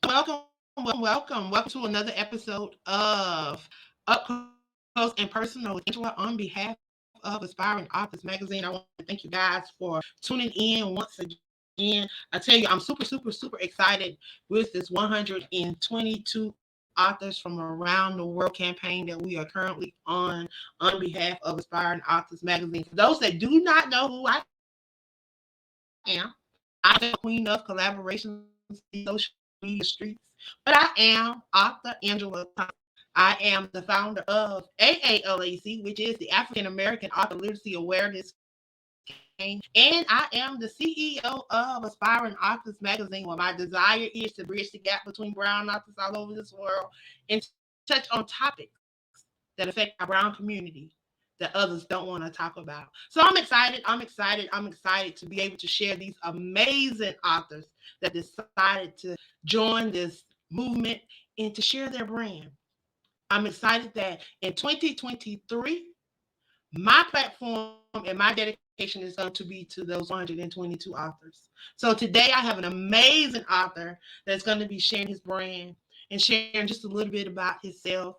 welcome to another episode of Up Close and Personal with Angela on behalf of Aspiring Authors Magazine. I want to thank you guys for tuning in once again. I tell you, I'm super excited with this 122 authors from around the world campaign that we are currently on behalf of Aspiring Authors Magazine. For those that do not know who I am, I am the queen of collaborations in these social media streets, but I am author Angela Thomas. I am the founder of AAALAC, which is the African American Author Literacy Awareness Campaign, and I am the CEO of Aspiring Authors Magazine, where my desire is to bridge the gap between brown authors all over this world and touch on topics that affect our brown community that others don't want to talk about. So I'm excited to be able to share these amazing authors that decided to join this movement and to share their brand. I'm excited that in 2023, my platform and my dedication is going to be to those 122 authors. So today I have an amazing author that's going to be sharing his brand and sharing just a little bit about himself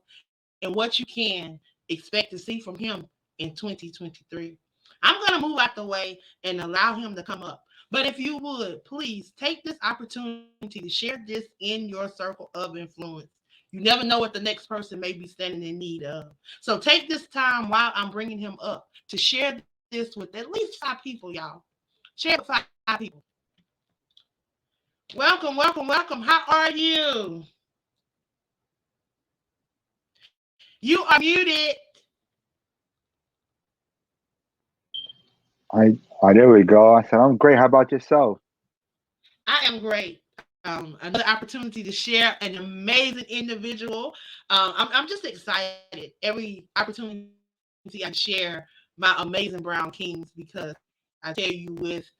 and what you can expect to see from him in 2023. I'm going to move out the way and allow him to come up. But if you would, please take this opportunity to share this in your circle of influence. You never know what the next person may be standing in need of. So take this time while I'm bringing him up to share this with at least 5 people, y'all. Share it with 5 people. Welcome. How are you? You are muted. There we go. I said, I'm great. How about yourself? I am great. Another opportunity to share an amazing individual. I'm just excited every opportunity I can share my amazing brown kings because I tell you, with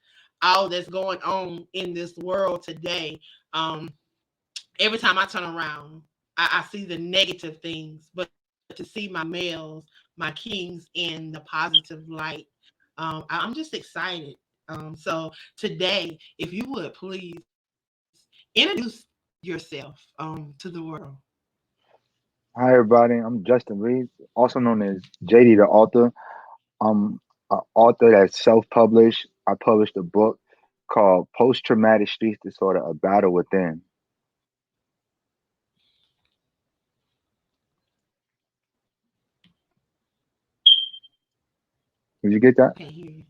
all that's going on in this world today, every time I turn around, I see the negative things. But to see my males, my kings in the positive light, I'm just excited. So today, if you would please introduce yourself to the world. Hi, everybody. I'm Justin Reeves, also known as JD the author. I'm an author that's self-published. I published a book called Post-Traumatic Stress Disorder: A Battle Within. Did you get I that? can't hear you.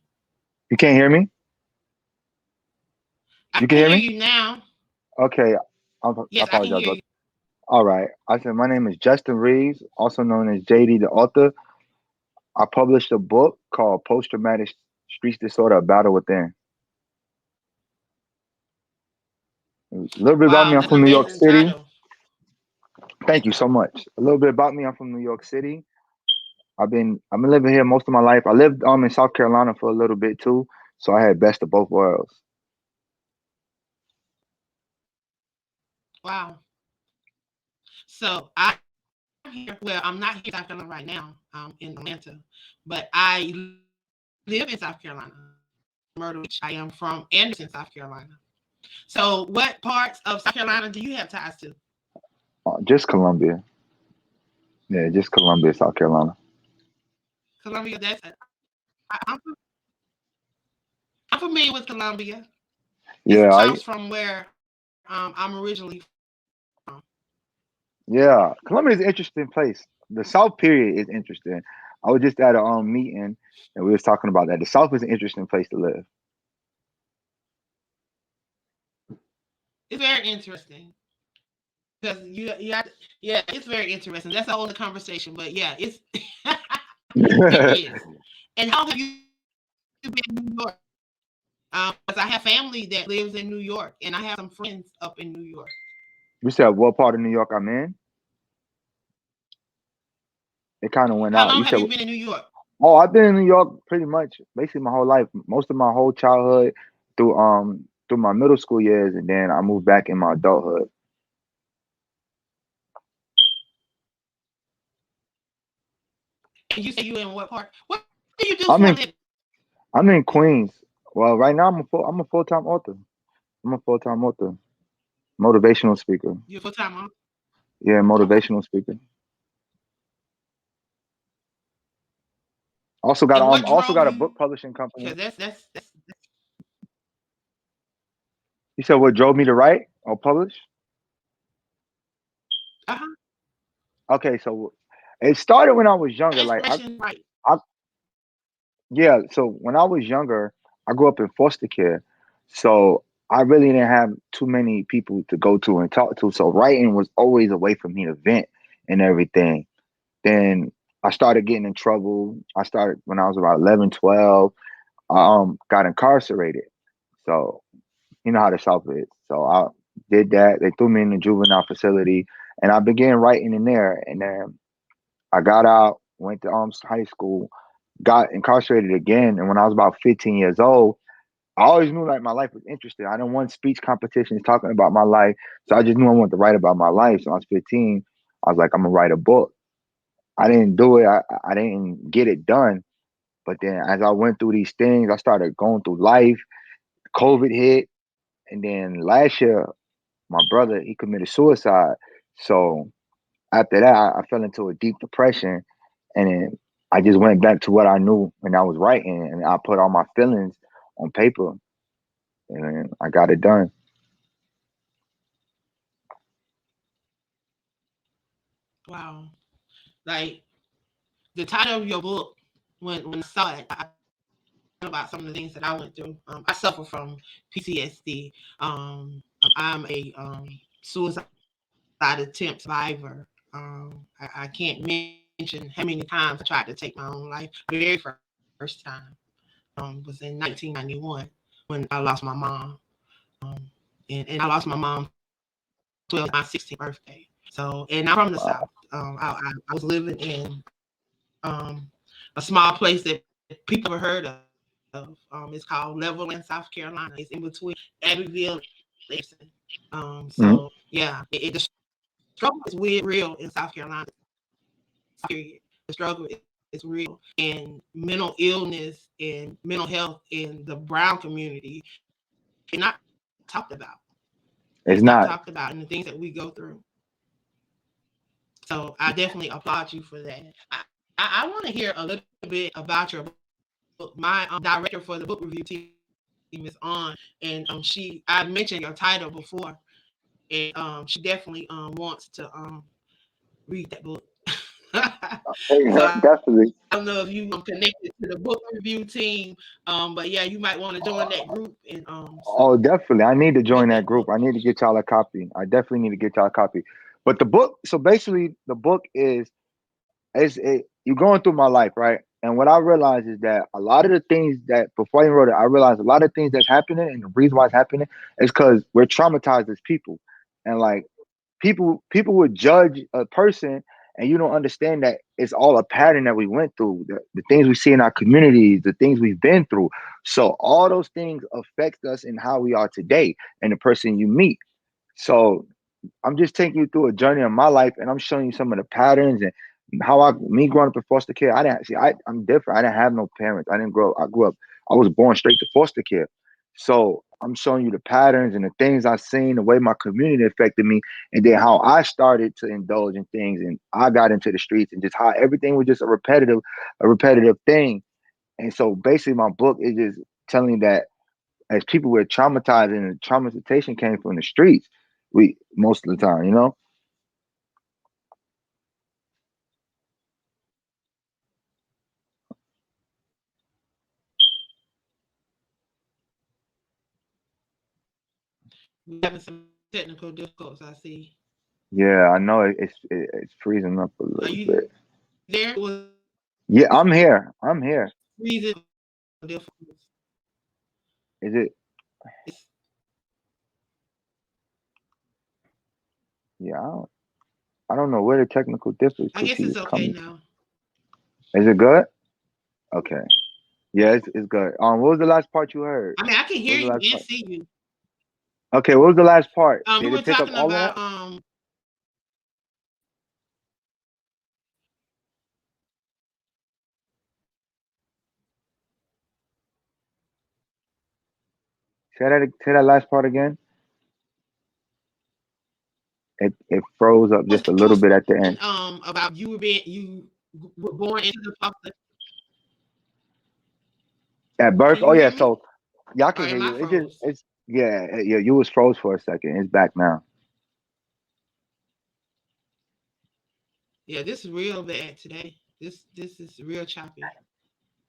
You can't hear me? I You can can hear hear me? you now. Okay. I Yes, I can apologize hear about you. All right. I said, my name is Justin Reeves, also known as JD the author. I published a book called Post-Traumatic Stress Disorder: A Battle Within. A little bit about me, Wow, I'm that's an from New York amazing City. title. Thank you so much. A little bit about me, I'm from New York City. I've been living here most of my life. I lived in South Carolina for a little bit too, so I had best of both worlds. Wow. So I'm here. Well, I'm not here in South Carolina right now. In Atlanta, but I live in South Carolina, Myrtle Beach. I am from Anderson, South Carolina. So, what parts of South Carolina do you have ties to? Just Columbia. Yeah, just Columbia, South Carolina. Columbia. I'm familiar with Columbia. It's Yeah, I across from where I'm originally from. yeah. Columbia is an interesting place. The South period is interesting. I was just at a meeting and we was talking about that. The South is an interesting place to live. It's very interesting because yeah, it's very interesting. That's a whole other conversation, but yeah, it's it is. And how long have you been in New York? Because I have family that lives in New York, and I have some friends up in New York. You said what part of New York I'm in? It kind of went How out. long You have said, you been in New York? oh, I've been in New York pretty much basically my whole life, most of my whole childhood through my middle school years, and then I moved back in my adulthood. And you say you in what part? What do you do for a I'm living? in I'm in Queens. Well, right now I'm a full time author. I'm a full time author. Motivational speaker. You full time on? Yeah, Okay. motivational speaker. And what Also drove got a you? book publishing company. Because that's You said what drove me to write or publish? uh-huh. Okay, so it started when I was younger. Inspiration, right? I yeah, so when I was younger, I grew up in foster care. So I really didn't have too many people to go to and talk to. So writing was always a way for me to vent and everything. Then I started getting in trouble. I started when I was about 11, 12. Got incarcerated. So you know how the South is. So I did that. They threw me in the juvenile facility and I began writing in there. And then I got out, went to high school, got incarcerated again. And when I was about 15 years old, I always knew like my life was interesting. I didn't want speech competitions talking about my life. So I just knew I wanted to write about my life. So I was 15. I was like, I'm gonna write a book. I didn't do it. I didn't get it done. But then as I went through these things, I started going through life. COVID hit. And then last year, my brother, he committed suicide. So after that, I fell into a deep depression. And then I just went back to what I knew when I was writing. And I put all my feelings on paper. And then I got it done. Wow. Like the title of your book, when I saw it, I thought about some of the things that I went through. I suffer from PTSD. I'm a suicide attempt survivor. I can't mention how many times I tried to take my own life. The very first time was in 1991 when I lost my mom. Um, and I lost my mom 12 years my 16th birthday. So, and I'm from the South. I was living in a small place that people never heard of. It's called Levelland, South Carolina. It's in between Abbeville and Anderson. So yeah, Mhm. the struggle is real in South Carolina. Period. The struggle is real, and mental illness and mental health in the brown community is not talked about. It's not talked about, and the things that we go It's through. not. So I definitely applaud you for that. I want to hear a little bit about your book. My director for the book review team is on, and I mentioned your title before, and she definitely wants to read that book. So I don't know if you connected Definitely. to the book review team, but yeah, you might want to join that group and Oh, definitely. I need to read that join book. that group. I need to get y'all a copy. I definitely need to get y'all a copy. But the book, so basically, the book you're going through my life, right? And what I realized is that a lot of the things that before I even wrote it, I realized a lot of things that's happening, and the reason why it's happening is because we're traumatized as people, and like people would judge a person, and you don't understand that it's all a pattern that we went through, the things we see in our communities, the things we've been through. So all those things affect us in how we are today and the person you meet. So I'm just taking you through a journey of my life, and I'm showing you some of the patterns and how me growing up in foster care. I didn't see. I'm different. I didn't have no parents. I didn't grow up. I grew up. I was born straight to foster care. So I'm showing you the patterns and the things I've seen, the way my community affected me, and then how I started to indulge in things, and I got into the streets, and just how everything was just a repetitive thing. And so basically, my book is just telling you that as people were traumatized, and the traumatization came from the streets. We most of the time, you know. We having some technical difficulties, I see. Yeah, I know it's freezing up a Are little you bit. there? Was it Yeah, I'm here. I'm here. freezing difficulties? Is it? It's Yeah, I don't know where the technical difficulty I is guess it's coming okay from. now. Is it good? Okay. Yeah, it's good. What was the last part you heard? I mean, What I was the can last hear part? you and see you. Okay, what was the last part? Did it You pick were up all talking of that? about Say that last part again. It froze up just a You little was bit at the end. saying about you were born into the foster. At birth, Can oh you yeah. hear me? So y'all Or can hear am I you. It just froze? it's yeah. You was froze for a second. It's back now. Yeah, this is real bad today. This is real choppy.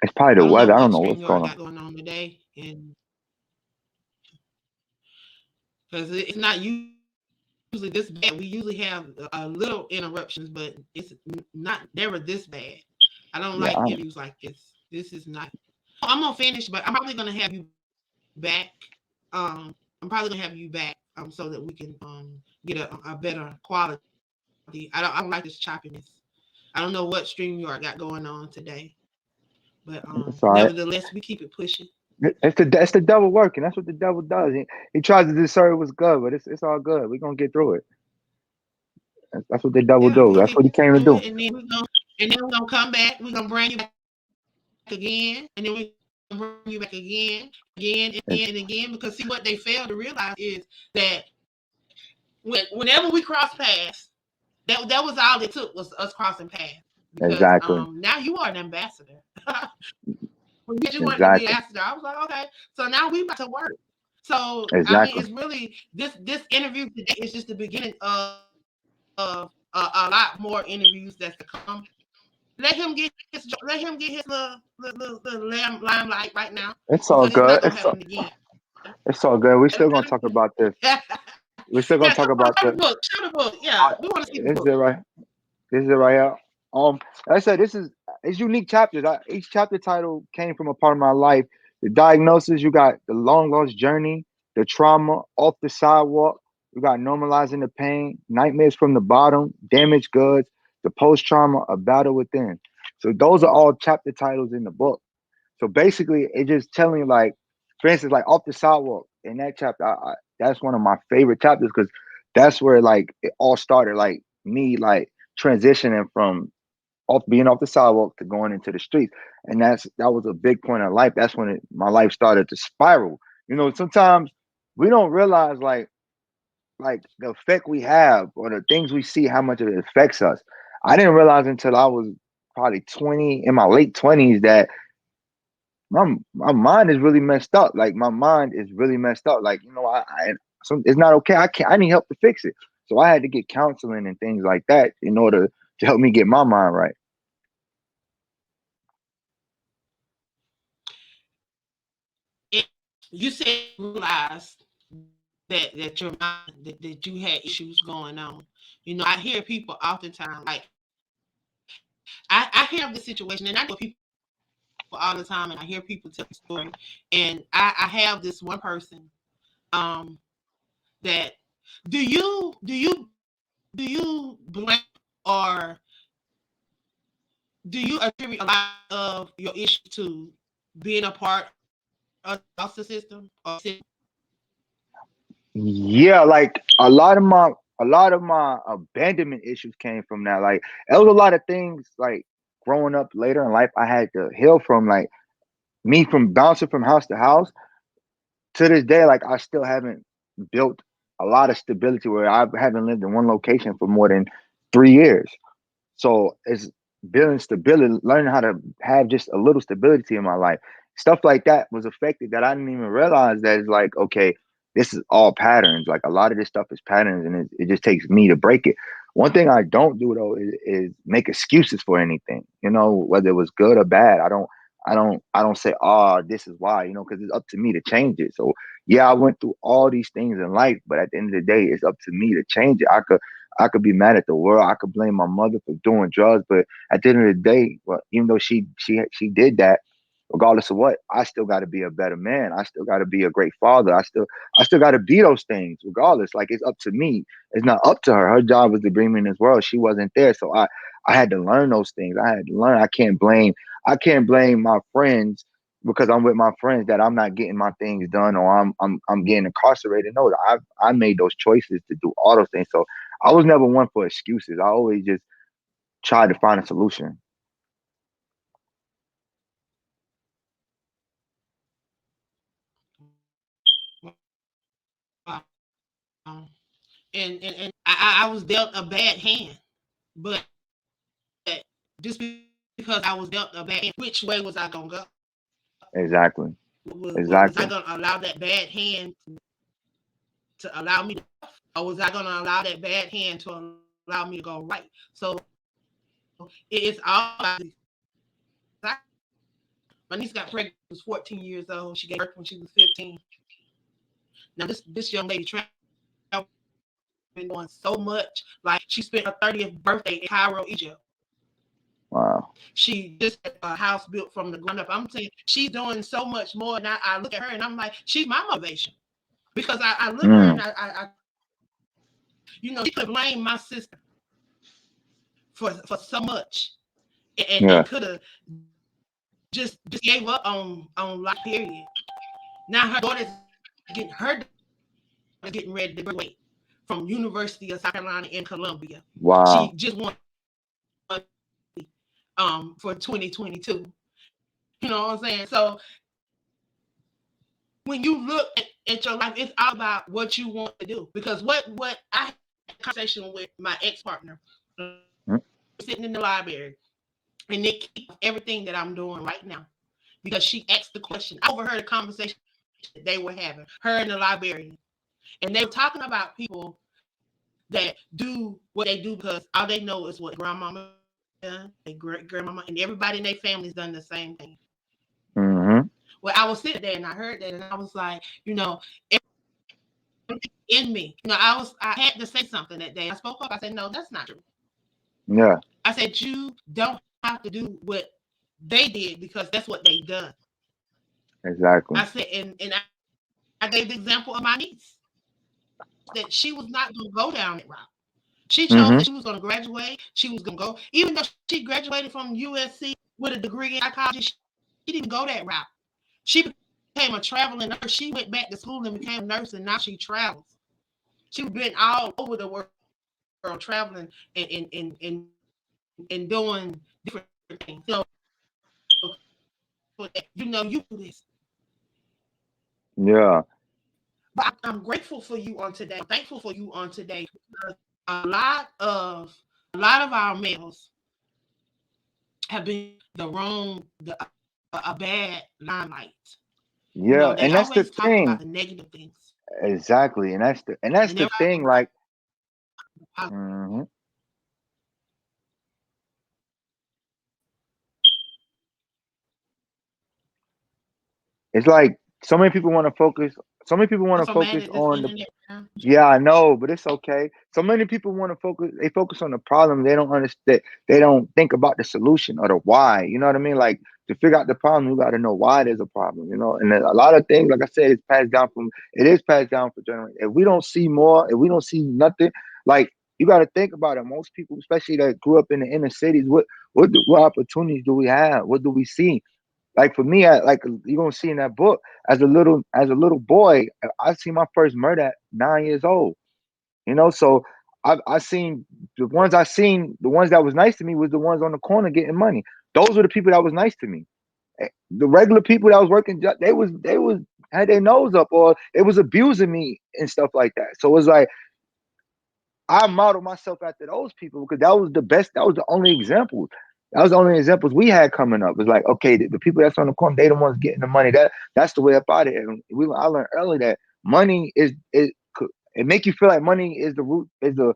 It's probably I the don't know weather. I don't what know what's going StreamYard on. got going on today, and because it's not usually this bad. We usually have a little interruptions, but it's not never this bad. I don't like Yeah, interviews like this. This is not. I'm gonna finish, but I'm probably gonna have you back. Um, I'm probably gonna have you back. So that we can get a better quality. I don't like this choppiness. I don't know what StreamYard got going on today, but it's all right. nevertheless, we keep it pushing. It's the devil working. That's what the devil does. He tries to discern what's good, but it's all good. We're gonna get through it. That's what the devil Yeah, do. we'll That's get what he came to through do. it, and then we're gonna come back. We're gonna bring you back again, and then we're gonna bring you back again, and again, and again. Because see, what they fail to realize is that whenever we cross paths, that was all it took was us crossing paths. Because Exactly. now you are an ambassador. When you wanted to be an Exactly. ambassador, I was like, okay, so now we about to work. So I mean, Exactly. it's really this interview today is just the beginning of a lot more interviews that's to come. Let him get his little limelight right now It's because all it's not good. gonna happen again. It's all good. We're Let him, still gonna talk about this. We're still yeah, gonna show talk about the this. book. Show the book. Yeah, we want to see the This is book. it right. This is it right here. Like I said, this is it's unique chapters. Each chapter title came from a part of my life. The diagnosis, you got the long lost journey, the trauma, off the sidewalk. You got normalizing the pain, nightmares from the bottom, damaged goods, the post trauma, a battle within. So those are all chapter titles in the book. So basically, it just telling like, for instance, like off the sidewalk in that chapter, that's one of my favorite chapters because that's where like it all started. Like me, like transitioning from off being off the sidewalk to going into the streets, and that was a big point in life. That's when my life started to spiral. Sometimes we don't realize like the effect we have or the things we see, how much it affects us. I didn't realize until I was probably 20 in my late 20s that my mind is really messed up. Like my mind is really messed up. Like it's not okay. I need help to fix it. So I had to get counseling and things like that in order to help me get my mind right. And you said you realized that your mind that you had issues going on. I hear people oftentimes like I have this situation, and I deal with people all the time, and I hear people tell the story. And I have this one person um that do you blame or do you attribute a lot of your issues to being a part of the foster system or system? Yeah, like a lot of my abandonment issues came from that. Like it was a lot of things like growing up later in life I had to heal from, like me from bouncing from house to house to this day. Like I still haven't built a lot of stability where I haven't lived in one location for more than 3 years. So it's building stability, learning how to have just a little stability in my life. Stuff like that was affected that I didn't even realize that it's like, okay, this is all patterns. Like a lot of this stuff is patterns and it just takes me to break it. One thing I don't do though is make excuses for anything, whether it was good or bad. I don't say, oh, this is why, because it's up to me to change it. So yeah, I went through all these things in life, but at the end of the day, it's up to me to change it. I could be mad at the world. I could blame my mother for doing drugs, but at the end of the day, well, even though she did that, regardless of what, I still got to be a better man. I still got to be a great father. I still got to be those things, regardless. Like it's up to me. It's not up to her. Her job was to bring me in this world. She wasn't there, so I had to learn those things. I had to learn. I can't blame my friends because I'm with my friends that I'm not getting my things done or I'm getting incarcerated. No, I made those choices to do all those things. So I was never one for excuses. I always just tried to find a solution. Wow. And I I was dealt a bad hand, but just because I was dealt a bad hand, which way was I gonna go? Exactly. Was I Exactly. gonna allow that bad hand to allow me to, or was I gonna allow that bad hand to allow me to go right? So it's all about my niece got pregnant when she was 14 years old. She gave birth when she was 15. Now this young lady traveled and doing so much. Like she spent her 30th birthday in Cairo, Egypt. She Wow. just had a house built from the ground up. I'm saying she's doing so much more. And I look at her and I'm like, she's my motivation. Because I look at her and Mm. she could have blamed my sister for so much and could Yeah. have just gave up on life period. Now her daughter's getting ready to graduate from University of South Carolina in Columbia. She just won Wow. for 2022. You know what I'm saying? So when you look at your life, it's all about what you want to do. Because what I had a conversation with my ex-partner, Mm. sitting in the library, and they keep everything that I'm doing right now. Because she asked the question. I overheard a conversation that they were having, her and the librarian. And they were talking about people that do what they do because all they know is what grandmama done, their great grandmama, and everybody in their family's done the same thing. Mm-hmm. Well, I was sitting there and I heard that, and I was like, everything in me, I had to say something that day. I spoke up. I said, no, that's not true. Yeah. I said, you don't have to do what they did because that's what they done. Exactly. I said, and I gave the example of my niece. She chose that she was not going to go down that route. She chose that she Mm-hmm. was going to graduate. She was going to go, even though she graduated from USC with a degree in psychology, she didn't go that route. She became a traveling nurse. She went back to school and became a nurse, and now she travels. She's been all over the world traveling and doing different things. So for that, you can do this. Yeah. But I'm grateful for you on today. I'm thankful for you on today because a lot of our males have been given a bad limelight. Yeah. They And that's the always talk thing. about the negative things. Exactly. And that's They the never thing. talk about Like, the positive. mhm. It's like so many people want to focus. So many people want I'm to so mad focus at this on the. internet now. Yeah, I know, but it's okay. So many people want to focus. They focus on the problem. They don't understand. They don't think about the solution or the why. You know what I mean? Like to figure out the problem, you got to know why there's a problem. You know, and then a lot of things, like I said, it's passed down from. It is passed down for generations. If we don't see more, if we don't see nothing, like you got to think about it. Most people, especially that grew up in the inner cities, what opportunities do we have? What do we see? Like for me, like you're gonna see in that book, as a little boy, I see my first murder at 9 years old. So I seen the ones that was nice to me was the ones on the corner getting money. Those were the people that was nice to me. The regular people that was working, they was had their nose up or it was abusing me and stuff like that. So it's like I modeled myself after those people because that was the best. That was the only examples. That was the only examples we had coming up. It's like, okay, the people that's on the corner, they the ones getting the money. That's the way up out of it. And I learned early that money it make you feel like money is the root, is the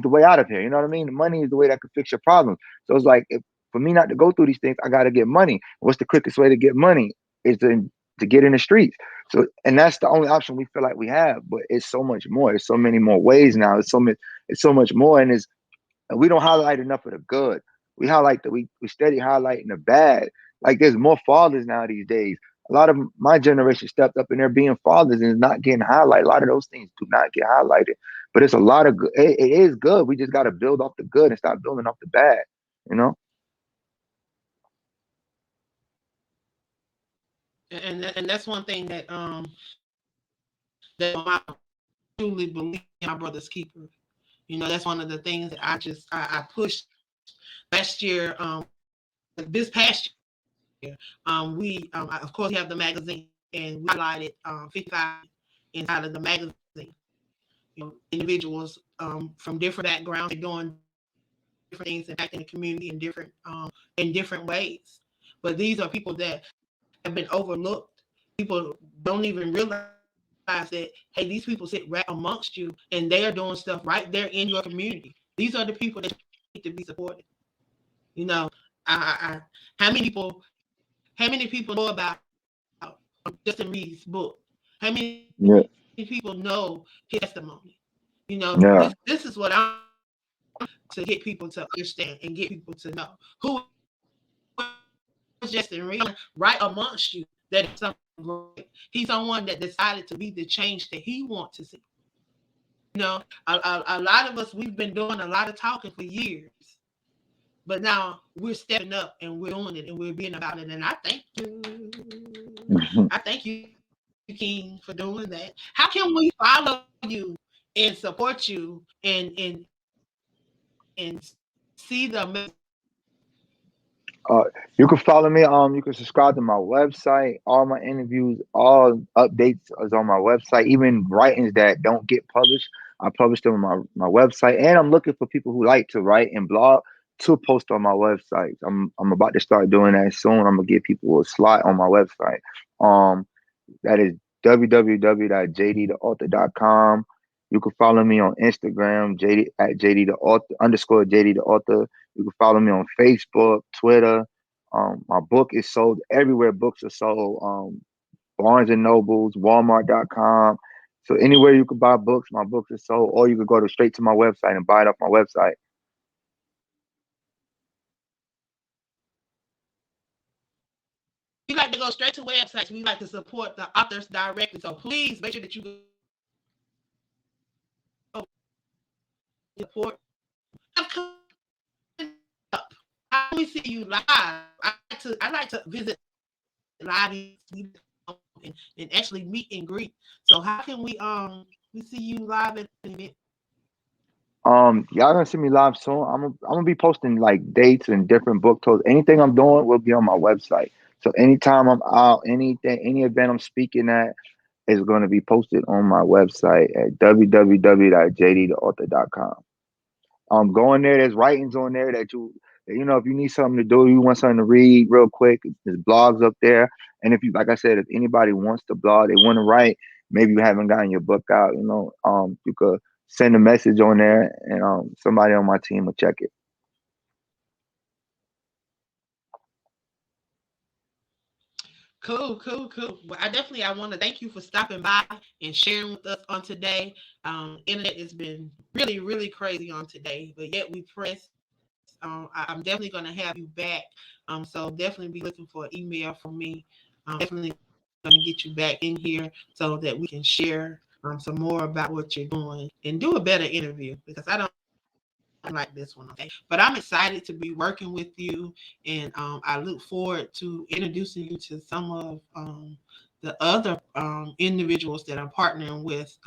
way out of here. You know what I mean? Money is the way that could fix your problems. So it's like for me not to go through these things, I got to get money. What's the quickest way to get money? Is to get in the streets. So, and that's the only option we feel like we have. But it's so much more. It's so many more ways now. It's so much. It's so much more, and we don't highlight enough of the good. We highlight we steady highlighting the bad. Like there's more fathers now these days. A lot of my generation stepped up and they're being fathers and it's not getting highlighted. A lot of those things do not get highlighted. But it's a lot of good. It is good. We just got to build off the good and stop building off the bad. You know? And that's one thing that my truly believe in my brother's keeper. That's one of the things that I pushed last year. This past year, we of course we have the magazine and we highlighted 55 inside of the magazine. individuals from different backgrounds. They're doing different things, impacting the community in different ways. But these are people that have been overlooked. People don't even realize that, hey, these people sit right amongst you and they are doing stuff right there in your community. These are the people that you need to be supported. You know, I how many people know about Justin Reeves' book? How many people know Yeah, his testimony? You know, this is what I'm yeah, trying to get people to understand and get people to know. Who is Justin Reeves? Right amongst you that is something great. He's someone that decided to be the change that he wants to see. You know, a lot of us, we've been doing a lot of talking for years, but now we're stepping up and we're doing it and we're being about it. And I thank you. I thank you, King, for doing that. How can we follow you and support you and see the amazing things that you're doing? Uh, you can follow me. You can subscribe to my website. All my interviews, all updates is on my website. Even writings that don't get published, I publish them on my website. And I'm looking for people who like to write and blog to post on my website. I'm about to start doing that soon. I'm gonna give people a slot on my website. Um, that is www.jdtheauthor.com. You can follow me on Instagram, JD at JD the author underscore JD the author. You can follow me on Facebook, Twitter. My book is sold everywhere books are sold. Barnes and Nobles, Walmart.com. So anywhere you can buy books, my books are sold, or you can go to straight to my website and buy it off my website. We like to go straight to websites. We like to support the authors directly. So please make sure that you go support. Have coming up. How can we see you live? I like to visit live events and actually meet and greet. So how can we see you live at an event? Y'all gonna see me live soon. I'm gonna be posting like dates and different book tours. Anything I'm doing will be on my website. So anytime I'm out, anything, any event I'm speaking at is going to be posted on my website at www.jdtheauthor.com. Going there, there's writings on there that if you need something to do, you want something to read real quick, there's blogs up there. And if you, like I said, if anybody wants to blog, they want to write, maybe you haven't gotten your book out, you could send a message on there and somebody on my team will check it. Cool, cool, cool. Well, I want to thank you for stopping by and sharing with us on today. Internet has been really, really crazy on today, but yet we press. I'm definitely going to have you back. So definitely be looking for an email from me. Definitely going to get you back in here so that we can share some more about what you're doing and do a better interview because I don't like this one. Okay, but I'm excited to be working with you, and I look forward to introducing you to some of the other individuals that are partnering with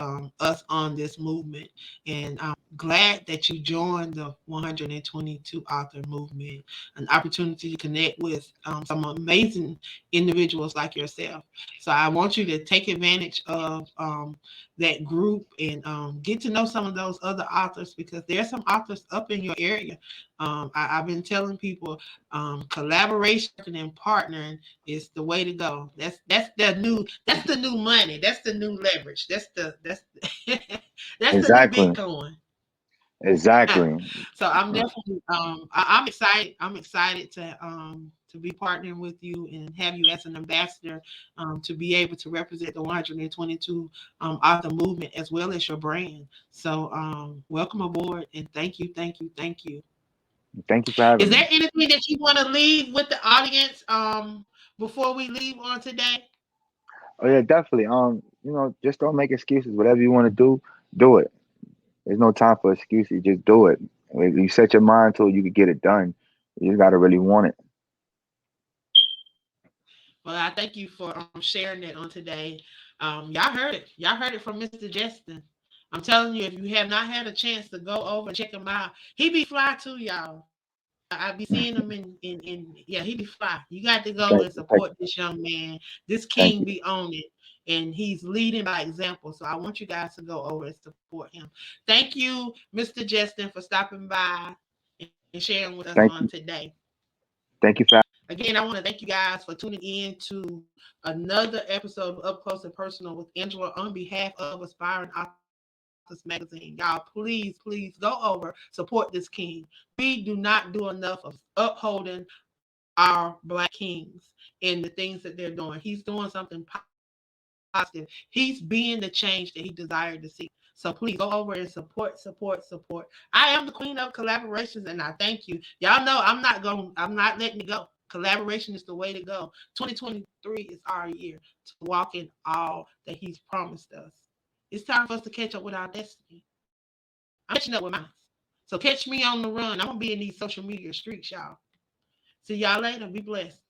us on this movement. And I'm glad that you joined the 122 author movement, an opportunity to connect with some amazing individuals like yourself. So I want you to take advantage of that group and get to know some of those other authors because there's some authors up in your area. I've been telling people collaboration and partnering is the way to go. That's the new money. That's the new leverage. That's the new Exactly. Bitcoin. Exactly. So I'm definitely I'm excited. I'm excited to be partnering with you and have you as an ambassador to be able to represent the 122 author movement as well as your brand. So welcome aboard and thank you, thank you, thank you. Thank you for Is having me. there anything that you want to leave with the audience before we leave on today? Oh yeah, definitely. Just don't make excuses. Whatever you want to do it. There's no time for excuses. Just do it. If you set your mind to it, you can get it done. You just gotta really want it. Well, I thank you for sharing that on today. Y'all heard it. Y'all heard it from Mr. Justin. I'm telling you, if you have not had a chance to go over and check him out, he be fly too, y'all. I be seeing him in yeah, he be fly. You got to go Thank and you. Thank support this young man. This thank king you. be on it. and he's leading by example. So I want you guys to go over and support him. Thank you, Mr. Justin, for stopping by and sharing with us on Thank you. today. Thank you for Again, I want to thank you guys for tuning in to another episode of Up Close and Personal with Angela on behalf of Aspiring Authors Magazine. Y'all, please go over, support this king. We do not do enough of upholding our Black kings and the things that they're doing. He's doing something positive. He's being the change that he desired to see. So please go over and support. I am the queen of collaborations, and I thank you. Y'all know I'm not letting it go. Collaboration is the way to go. 2023 is our year to walk in all that he's promised us. It's time for us to catch up with our destiny. I'm catching up with mine. So catch me on the run. I'm gonna be in these social media streets, y'all. See y'all later. Be blessed.